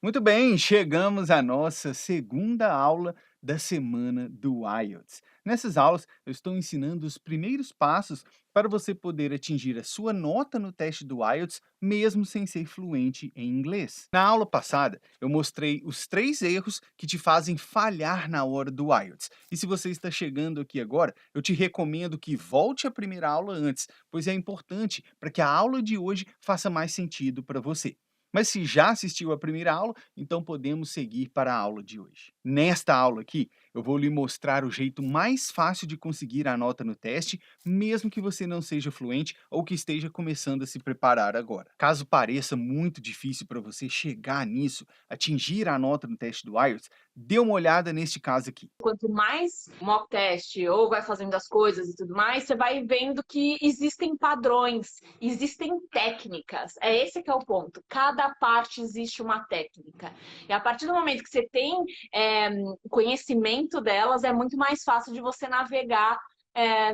Muito bem, chegamos à nossa segunda aula da semana do IELTS. Nessas aulas, eu estou ensinando os primeiros passos para você poder atingir a sua nota no teste do IELTS, mesmo sem ser fluente em inglês. Na aula passada, eu mostrei os 3 erros que te fazem falhar na hora do IELTS. E se você está chegando aqui agora, eu te recomendo que volte à primeira aula antes, pois é importante para que a aula de hoje faça mais sentido para você. Mas se já assistiu à primeira aula, então podemos seguir para a aula de hoje. Nesta aula aqui, eu vou lhe mostrar o jeito mais fácil de conseguir a nota no teste, mesmo que você não seja fluente ou que esteja começando a se preparar agora. Caso pareça muito difícil para você chegar nisso, atingir a nota no teste do IELTS, dê uma olhada neste caso aqui. Quanto mais mock test ou vai fazendo as coisas e tudo mais, você vai vendo que existem padrões, existem técnicas. É esse que é o ponto. Cada parte existe uma técnica. E a partir do momento que você tem conhecimento delas, é muito mais fácil de você navegar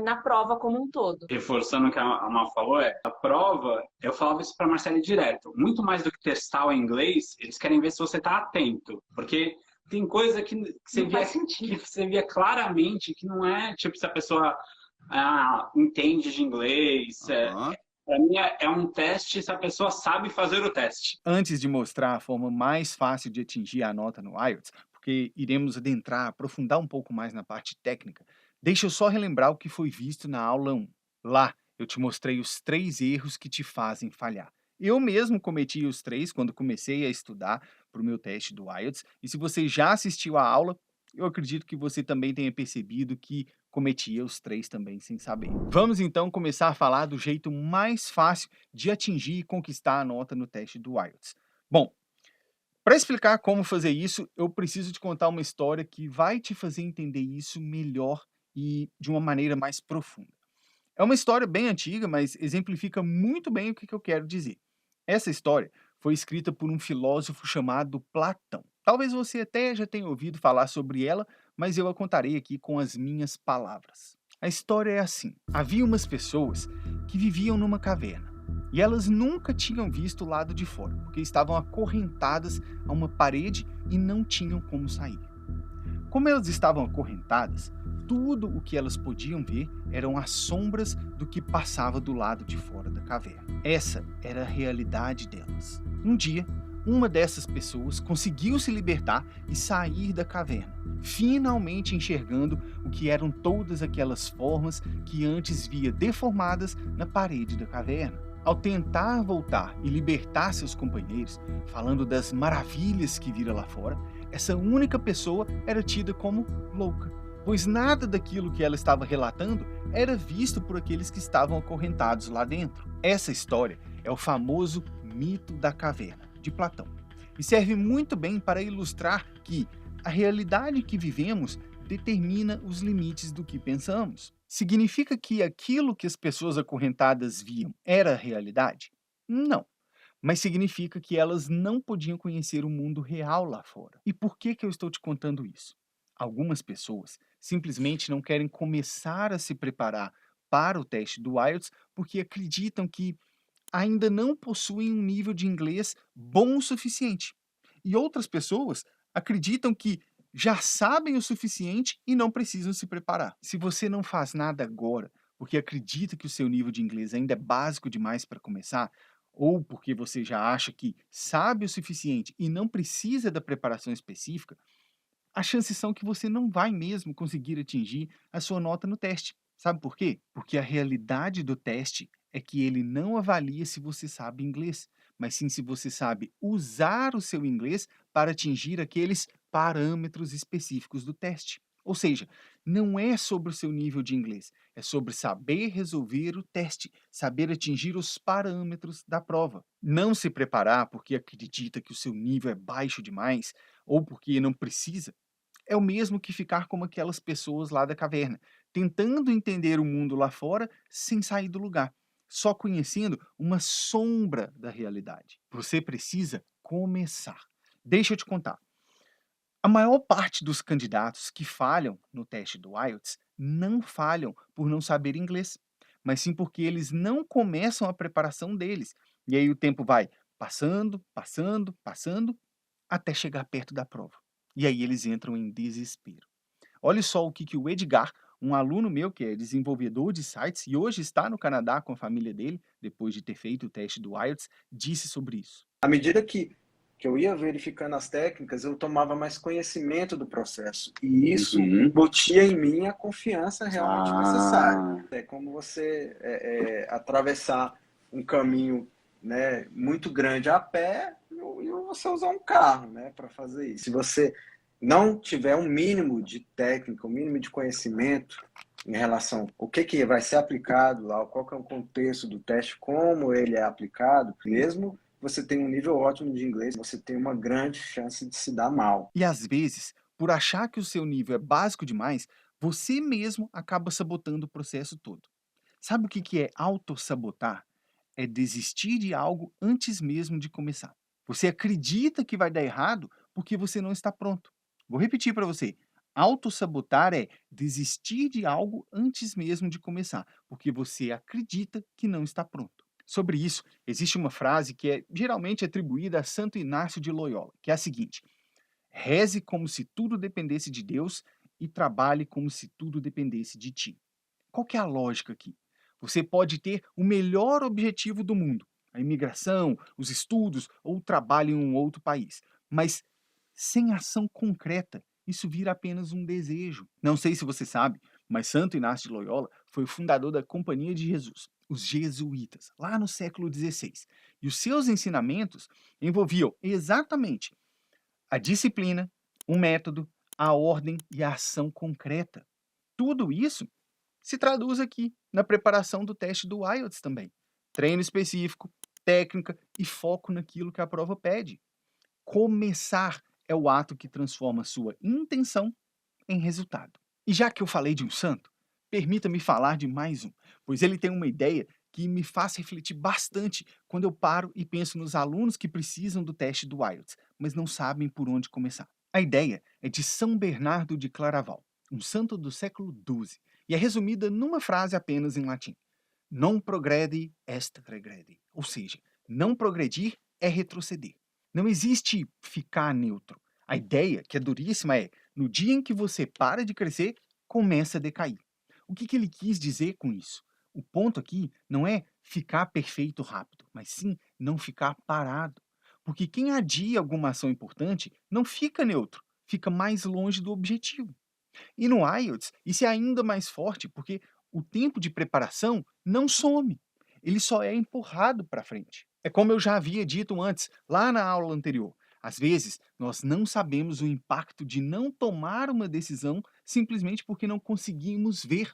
na prova como um todo. Reforçando o que a Mal falou, a prova, eu falava isso para a Marcele direto, muito mais do que testar o inglês, eles querem ver se você está atento, porque tem coisa que Não faz sentido. você via claramente que não é tipo se a pessoa entende de inglês. Para mim é um teste se a pessoa sabe fazer o teste. Antes de mostrar a forma mais fácil de atingir a nota no IELTS, porque iremos adentrar, aprofundar um pouco mais na parte técnica, deixa eu só relembrar o que foi visto na aula 1. Lá, eu te mostrei os 3 erros que te fazem falhar. Eu mesmo cometi os 3 quando comecei a estudar para o meu teste do IELTS, e se você já assistiu à aula, eu acredito que você também tenha percebido que cometia os 3 também sem saber. Vamos então começar a falar do jeito mais fácil de atingir e conquistar a nota no teste do IELTS. Bom, para explicar como fazer isso, eu preciso te contar uma história que vai te fazer entender isso melhor e de uma maneira mais profunda. É uma história bem antiga, mas exemplifica muito bem o que eu quero dizer. Essa história foi escrita por um filósofo chamado Platão. Talvez você até já tenha ouvido falar sobre ela, mas eu a contarei aqui com as minhas palavras. A história é assim: havia umas pessoas que viviam numa caverna e elas nunca tinham visto o lado de fora, porque estavam acorrentadas a uma parede e não tinham como sair. Como elas estavam acorrentadas, tudo o que elas podiam ver eram as sombras do que passava do lado de fora da caverna. Essa era a realidade delas. Um dia, uma dessas pessoas conseguiu se libertar e sair da caverna, finalmente enxergando o que eram todas aquelas formas que antes via deformadas na parede da caverna. Ao tentar voltar e libertar seus companheiros, falando das maravilhas que vira lá fora, essa única pessoa era tida como louca, pois nada daquilo que ela estava relatando era visto por aqueles que estavam acorrentados lá dentro. Essa história é o famoso mito da caverna, de Platão, e serve muito bem para ilustrar que a realidade que vivemos determina os limites do que pensamos. Significa que aquilo que as pessoas acorrentadas viam era a realidade? Não, mas significa que elas não podiam conhecer o mundo real lá fora. E por que eu estou te contando isso? Algumas pessoas simplesmente não querem começar a se preparar para o teste do IELTS porque acreditam que ainda não possuem um nível de inglês bom o suficiente. E outras pessoas acreditam que já sabem o suficiente e não precisam se preparar. Se você não faz nada agora porque acredita que o seu nível de inglês ainda é básico demais para começar, ou porque você já acha que sabe o suficiente e não precisa da preparação específica, as chances são que você não vai mesmo conseguir atingir a sua nota no teste. Sabe por quê? Porque a realidade do teste é que ele não avalia se você sabe inglês, mas sim se você sabe usar o seu inglês para atingir aqueles parâmetros específicos do teste. Ou seja, não é sobre o seu nível de inglês, é sobre saber resolver o teste, saber atingir os parâmetros da prova. Não se preparar porque acredita que o seu nível é baixo demais ou porque não precisa é o mesmo que ficar como aquelas pessoas lá da caverna, tentando entender o mundo lá fora sem sair do lugar, só conhecendo uma sombra da realidade. Você precisa começar. Deixa eu te contar. A maior parte dos candidatos que falham no teste do IELTS não falham por não saber inglês, mas sim porque eles não começam a preparação deles. E aí o tempo vai passando, passando, passando até chegar perto da prova. E aí eles entram em desespero. Olha só o que o Edgar, um aluno meu que é desenvolvedor de sites e hoje está no Canadá com a família dele, depois de ter feito o teste do IELTS, disse sobre isso. À medida que eu ia verificando as técnicas, eu tomava mais conhecimento do processo. E isso embutia em mim a confiança realmente necessária. É como você atravessar um caminho, né, muito grande a pé e você usar um carro, né, para fazer isso. Se você não tiver um mínimo de técnica, um mínimo de conhecimento em relação ao que vai ser aplicado lá, qual que é o contexto do teste, como ele é aplicado, mesmo você tem um nível ótimo de inglês, você tem uma grande chance de se dar mal. E às vezes, por achar que o seu nível é básico demais, você mesmo acaba sabotando o processo todo. Sabe o que é autossabotar? É desistir de algo antes mesmo de começar. Você acredita que vai dar errado porque você não está pronto. Vou repetir para você. Autossabotar é desistir de algo antes mesmo de começar, porque você acredita que não está pronto. Sobre isso, existe uma frase que é geralmente atribuída a Santo Inácio de Loyola, que é a seguinte: reze como se tudo dependesse de Deus e trabalhe como se tudo dependesse de ti. Qual que é a lógica aqui? Você pode ter o melhor objetivo do mundo, a imigração, os estudos ou o trabalho em um outro país, mas sem ação concreta, isso vira apenas um desejo. Não sei se você sabe, mas Santo Inácio de Loyola foi o fundador da Companhia de Jesus, os jesuítas, lá no século XVI. E os seus ensinamentos envolviam exatamente a disciplina, o método, a ordem e a ação concreta. Tudo isso se traduz aqui na preparação do teste do IELTS também. Treino específico, técnica e foco naquilo que a prova pede. Começar é o ato que transforma sua intenção em resultado. E já que eu falei de um santo, permita-me falar de mais um, pois ele tem uma ideia que me faz refletir bastante quando eu paro e penso nos alunos que precisam do teste do IELTS, mas não sabem por onde começar. A ideia é de São Bernardo de Claraval, um santo do século XII, e é resumida numa frase apenas em latim: non progredi est regredi, ou seja, não progredir é retroceder. Não existe ficar neutro. A ideia, que é duríssima, é no dia em que você para de crescer, começa a decair. O que ele quis dizer com isso? O ponto aqui não é ficar perfeito rápido, mas sim não ficar parado. Porque quem adia alguma ação importante não fica neutro, fica mais longe do objetivo. E no IELTS, isso é ainda mais forte, porque o tempo de preparação não some, ele só é empurrado para frente. É como eu já havia dito antes, lá na aula anterior. Às vezes, nós não sabemos o impacto de não tomar uma decisão simplesmente porque não conseguimos ver.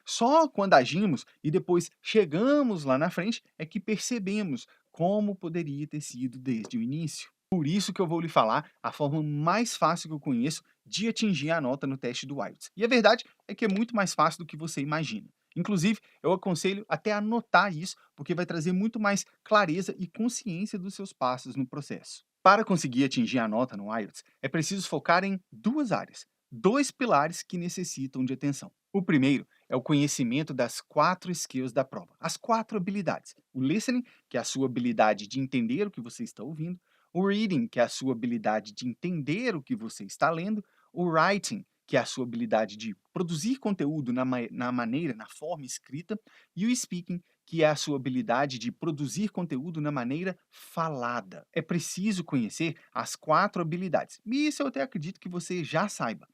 Só quando agimos e depois chegamos lá na frente é que percebemos como poderia ter sido desde o início. Por isso que eu vou lhe falar a forma mais fácil que eu conheço de atingir a nota no teste do IELTS. E a verdade é que é muito mais fácil do que você imagina. Inclusive, eu aconselho até anotar isso, porque vai trazer muito mais clareza e consciência dos seus passos no processo. Para conseguir atingir a nota no IELTS, é preciso focar em duas áreas, dois pilares que necessitam de atenção. O primeiro é o conhecimento das 4 skills da prova, as 4 habilidades. O listening, que é a sua habilidade de entender o que você está ouvindo, o reading, que é a sua habilidade de entender o que você está lendo, o writing, que é a sua habilidade de produzir conteúdo na maneira, na forma escrita, e o speaking, que é a sua habilidade de produzir conteúdo na maneira falada. É preciso conhecer as 4 habilidades. E isso eu até acredito que você já saiba.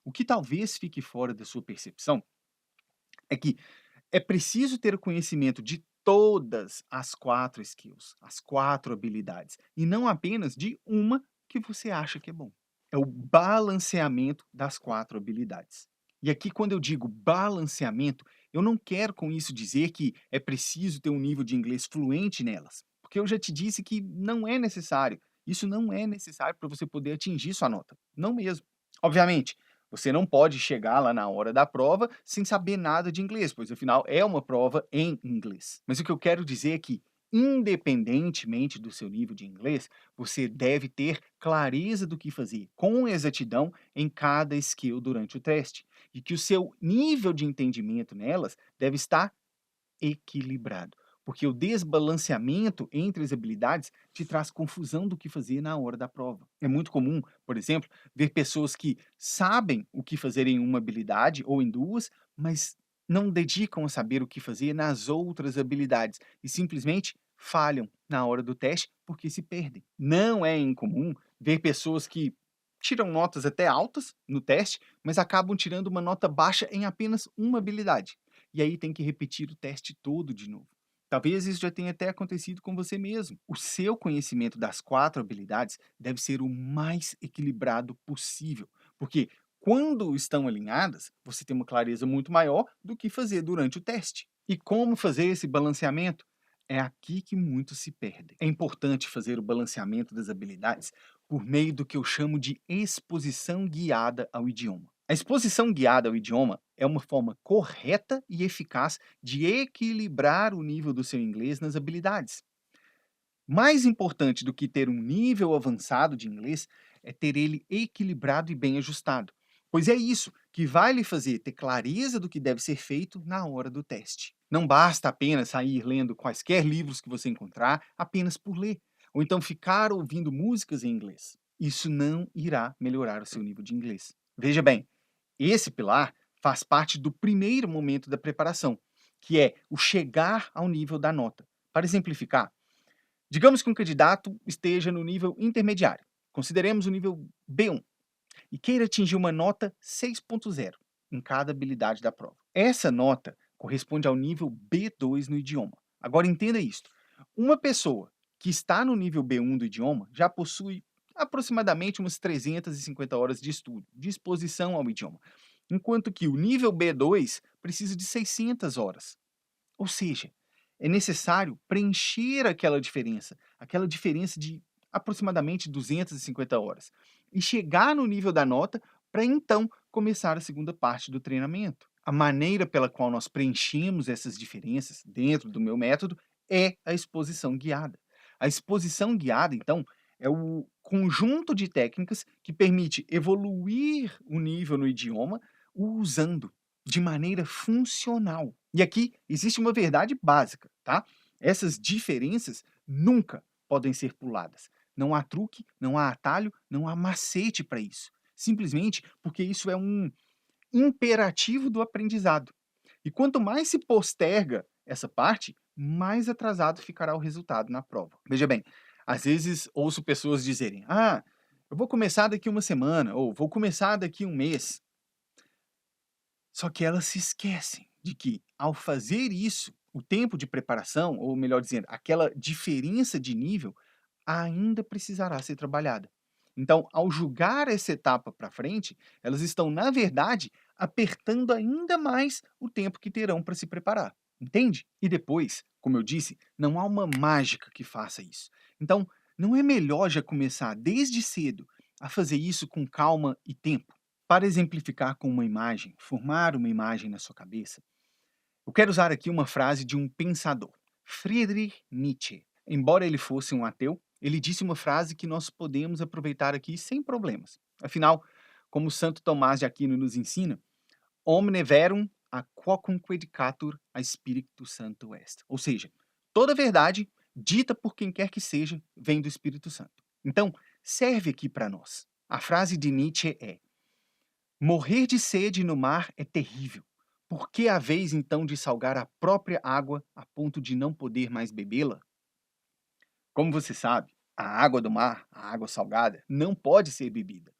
O que talvez fique fora da sua percepção é que é preciso ter o conhecimento de todas as 4 skills, as 4 habilidades, e não apenas de uma que você acha que é bom. É o balanceamento das 4 habilidades. E aqui, quando eu digo balanceamento, eu não quero com isso dizer que é preciso ter um nível de inglês fluente nelas, porque eu já te disse que não é necessário. Isso não é necessário para você poder atingir sua nota. Não mesmo. Obviamente, você não pode chegar lá na hora da prova sem saber nada de inglês, pois afinal é uma prova em inglês. Mas o que eu quero dizer é que, independentemente do seu nível de inglês, você deve ter clareza do que fazer com exatidão em cada skill durante o teste, e que o seu nível de entendimento nelas deve estar equilibrado. porque o desbalanceamento entre as habilidades te traz confusão do que fazer na hora da prova. É muito comum, por exemplo, ver pessoas que sabem o que fazer em uma habilidade ou em duas, mas não dedicam a saber o que fazer nas outras habilidades e simplesmente falham na hora do teste porque se perdem. Não é incomum ver pessoas que tiram notas até altas no teste, mas acabam tirando uma nota baixa em apenas uma habilidade. E aí tem que repetir o teste todo de novo. Talvez isso já tenha até acontecido com você mesmo. O seu conhecimento das 4 habilidades deve ser o mais equilibrado possível, porque quando estão alinhadas, você tem uma clareza muito maior do que fazer durante o teste. E como fazer esse balanceamento? É aqui que muitos se perdem. É importante fazer o balanceamento das habilidades por meio do que eu chamo de exposição guiada ao idioma. A exposição guiada ao idioma é uma forma correta e eficaz de equilibrar o nível do seu inglês nas habilidades. Mais importante do que ter um nível avançado de inglês é ter ele equilibrado e bem ajustado, pois é isso que vai lhe fazer ter clareza do que deve ser feito na hora do teste. Não basta apenas sair lendo quaisquer livros que você encontrar apenas por ler, ou então ficar ouvindo músicas em inglês. Isso não irá melhorar o seu nível de inglês. Veja bem, esse pilar faz parte do primeiro momento da preparação, que é o chegar ao nível da nota. Para exemplificar, digamos que um candidato esteja no nível intermediário, consideremos o nível B1, e queira atingir uma nota 6.0 em cada habilidade da prova. Essa nota corresponde ao nível B2 no idioma. Agora entenda isto. Uma pessoa que está no nível B1 do idioma já possui aproximadamente umas 350 horas de estudo, de exposição ao idioma, enquanto que o nível B2 precisa de 600 horas. Ou seja, é necessário preencher aquela diferença de aproximadamente 250 horas, e chegar no nível da nota para então começar a segunda parte do treinamento. A maneira pela qual nós preenchemos essas diferenças dentro do meu método é a exposição guiada. A exposição guiada, então, é o conjunto de técnicas que permite evoluir o nível no idioma usando de maneira funcional. E aqui existe uma verdade básica, tá? Essas diferenças nunca podem ser puladas. Não há truque, não há atalho, não há macete para isso. Simplesmente porque isso é um imperativo do aprendizado. E quanto mais se posterga essa parte, mais atrasado ficará o resultado na prova. Veja bem, às vezes ouço pessoas dizerem: "Ah, eu vou começar daqui uma semana", ou "Vou começar daqui um mês". Só que elas se esquecem de que, ao fazer isso, o tempo de preparação, ou melhor dizendo, aquela diferença de nível, ainda precisará ser trabalhada. Então, ao julgar essa etapa para frente, elas estão, na verdade, apertando ainda mais o tempo que terão para se preparar. Entende? E depois, como eu disse, não há uma mágica que faça isso. Então, não é melhor já começar desde cedo a fazer isso com calma e tempo? Para exemplificar com uma imagem, formar uma imagem na sua cabeça, eu quero usar aqui uma frase de um pensador, Friedrich Nietzsche. Embora ele fosse um ateu, ele disse uma frase que nós podemos aproveitar aqui sem problemas. Afinal, como Santo Tomás de Aquino nos ensina, omne verum a quocunque dicatur a Spiritu Santo est. Ou seja, toda verdade, dita por quem quer que seja, vem do Espírito Santo. Então, serve aqui para nós. A frase de Nietzsche é: morrer de sede no mar é terrível. Por que a vez então de salgar a própria água a ponto de não poder mais bebê-la? Como você sabe, a água do mar, a água salgada, não pode ser bebida.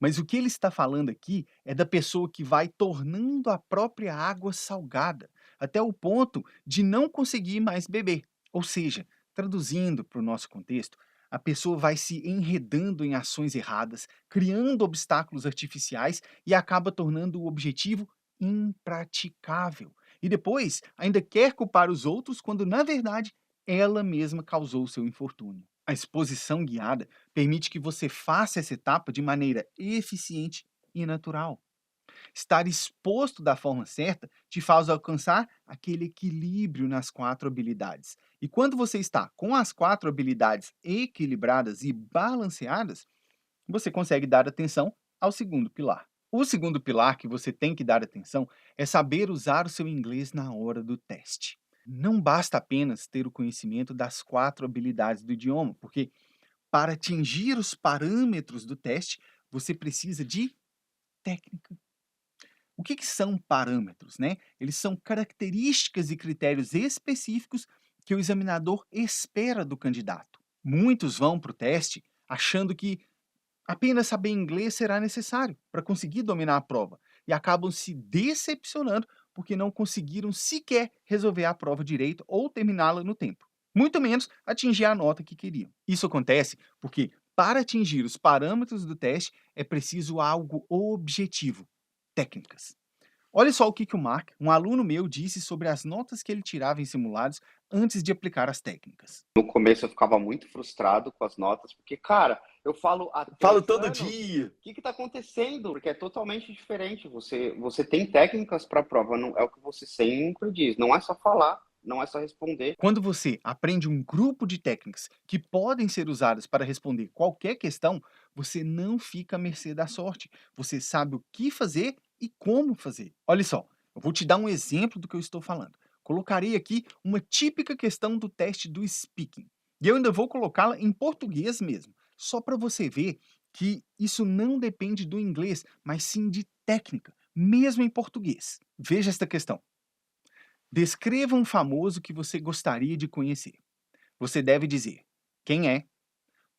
Mas o que ele está falando aqui é da pessoa que vai tornando a própria água salgada, até o ponto de não conseguir mais beber. Ou seja, traduzindo para o nosso contexto, a pessoa vai se enredando em ações erradas, criando obstáculos artificiais e acaba tornando o objetivo impraticável. E depois ainda quer culpar os outros quando, na verdade, ela mesma causou o seu infortúnio. A exposição guiada permite que você faça essa etapa de maneira eficiente e natural. Estar exposto da forma certa te faz alcançar aquele equilíbrio nas 4 habilidades. E quando você está com as 4 habilidades equilibradas e balanceadas, você consegue dar atenção ao segundo pilar. O segundo pilar que você tem que dar atenção é saber usar o seu inglês na hora do teste. Não basta apenas ter o conhecimento das 4 habilidades do idioma, porque para atingir os parâmetros do teste, você precisa de técnica. O que são parâmetros, né? Eles são características e critérios específicos que o examinador espera do candidato. Muitos vão para o teste achando que apenas saber inglês será necessário para conseguir dominar a prova e acabam se decepcionando porque não conseguiram sequer resolver a prova direito ou terminá-la no tempo, muito menos atingir a nota que queriam. Isso acontece porque, para atingir os parâmetros do teste, é preciso algo objetivo: técnicas. Olha só o que o Mark, um aluno meu, disse sobre as notas que ele tirava em simulados antes de aplicar as técnicas. No começo eu ficava muito frustrado com as notas, porque, cara, eu falo há 3 todo anos, dia. o que está acontecendo? Porque é totalmente diferente. Você tem técnicas para a prova, não é o que você sempre diz. Não é só falar, não é só responder. Quando você aprende um grupo de técnicas que podem ser usadas para responder qualquer questão, você não fica à mercê da sorte. Você sabe o que fazer e como fazer. Olha só, eu vou te dar um exemplo do que eu estou falando. Colocarei aqui uma típica questão do teste do speaking. E eu ainda vou colocá-la em português mesmo, só para você ver que isso não depende do inglês, mas sim de técnica, mesmo em português. Veja esta questão. Descreva um famoso que você gostaria de conhecer. Você deve dizer quem é,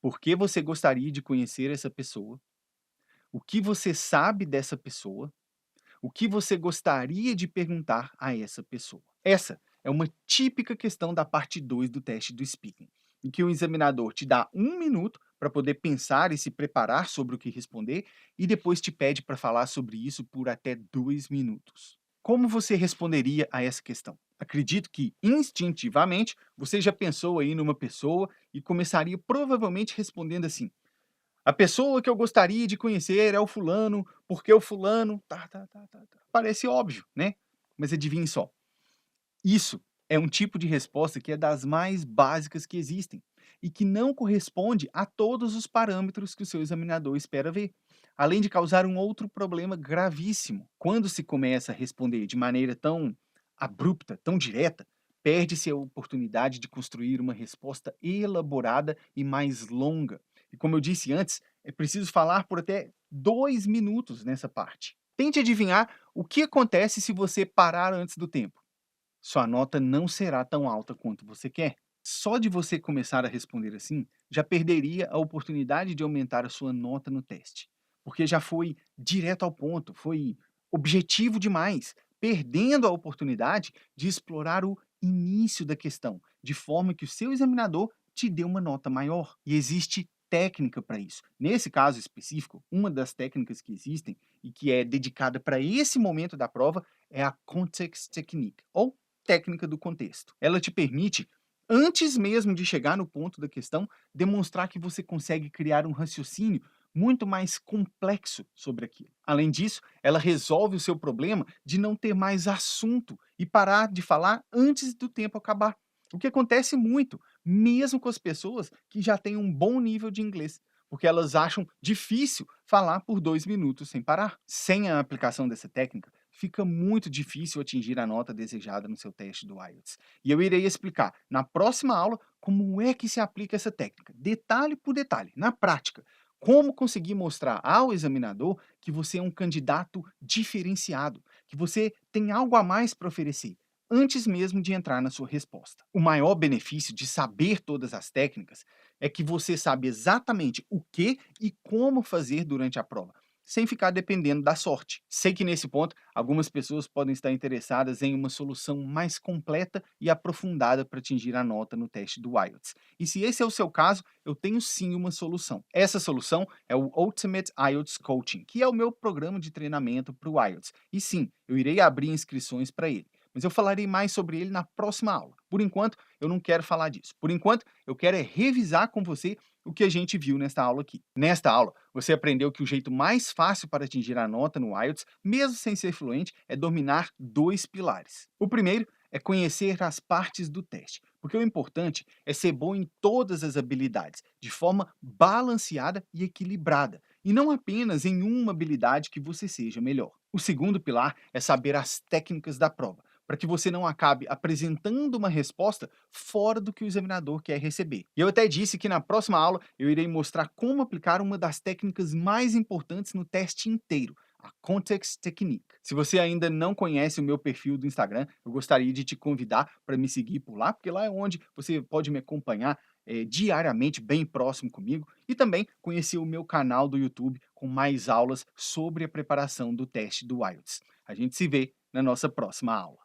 por que você gostaria de conhecer essa pessoa, o que você sabe dessa pessoa, o que você gostaria de perguntar a essa pessoa. Essa é uma típica questão da parte 2 do teste do speaking, em que o examinador te dá 1 minuto para poder pensar e se preparar sobre o que responder e depois te pede para falar sobre isso por até 2 minutos. Como você responderia a essa questão? Acredito que, instintivamente, você já pensou aí numa pessoa e começaria provavelmente respondendo assim: a pessoa que eu gostaria de conhecer é o fulano, porque o fulano... Parece óbvio, né? Mas adivinhe só. Isso é um tipo de resposta que é das mais básicas que existem e que não corresponde a todos os parâmetros que o seu examinador espera ver, além de causar um outro problema gravíssimo. Quando se começa a responder de maneira tão abrupta, tão direta, perde-se a oportunidade de construir uma resposta elaborada e mais longa. E como eu disse antes, é preciso falar por até 2 minutos nessa parte. Tente adivinhar o que acontece se você parar antes do tempo. Sua nota não será tão alta quanto você quer. Só de você começar a responder assim, já perderia a oportunidade de aumentar a sua nota no teste, porque já foi direto ao ponto, foi objetivo demais, perdendo a oportunidade de explorar o início da questão, de forma que o seu examinador te dê uma nota maior. E existe técnica para isso. Nesse caso específico, uma das técnicas que existem e que é dedicada para esse momento da prova é a Context Technique, ou técnica do contexto. Ela te permite, antes mesmo de chegar no ponto da questão, demonstrar que você consegue criar um raciocínio muito mais complexo sobre aquilo. Além disso, ela resolve o seu problema de não ter mais assunto e parar de falar antes do tempo acabar. O que acontece muito, mesmo com as pessoas que já têm um bom nível de inglês, porque elas acham difícil falar por 2 minutos sem parar. Sem a aplicação dessa técnica, fica muito difícil atingir a nota desejada no seu teste do IELTS. E eu irei explicar na próxima aula como é que se aplica essa técnica, detalhe por detalhe, na prática. Como conseguir mostrar ao examinador que você é um candidato diferenciado, que você tem algo a mais para oferecer, antes mesmo de entrar na sua resposta. O maior benefício de saber todas as técnicas é que você sabe exatamente o que e como fazer durante a prova, sem ficar dependendo da sorte. Sei que nesse ponto, algumas pessoas podem estar interessadas em uma solução mais completa e aprofundada para atingir a nota no teste do IELTS. E se esse é o seu caso, eu tenho sim uma solução. Essa solução é o Ultimate IELTS Coaching, que é o meu programa de treinamento para o IELTS. E sim, eu irei abrir inscrições para ele. Mas eu falarei mais sobre ele na próxima aula. Por enquanto, eu não quero falar disso. Por enquanto, eu quero é revisar com você o que a gente viu nesta aula aqui. Nesta aula, você aprendeu que o jeito mais fácil para atingir a nota no IELTS, mesmo sem ser fluente, é dominar 2 pilares. O primeiro é conhecer as partes do teste, porque o importante é ser bom em todas as habilidades, de forma balanceada e equilibrada, e não apenas em uma habilidade que você seja melhor. O segundo pilar é saber as técnicas da prova, para que você não acabe apresentando uma resposta fora do que o examinador quer receber. E eu até disse que na próxima aula eu irei mostrar como aplicar uma das técnicas mais importantes no teste inteiro, a Context Technique. Se você ainda não conhece o meu perfil do Instagram, eu gostaria de te convidar para me seguir por lá, porque lá é onde você pode me acompanhar diariamente, bem próximo comigo, e também conhecer o meu canal do YouTube com mais aulas sobre a preparação do teste do IELTS. A gente se vê na nossa próxima aula.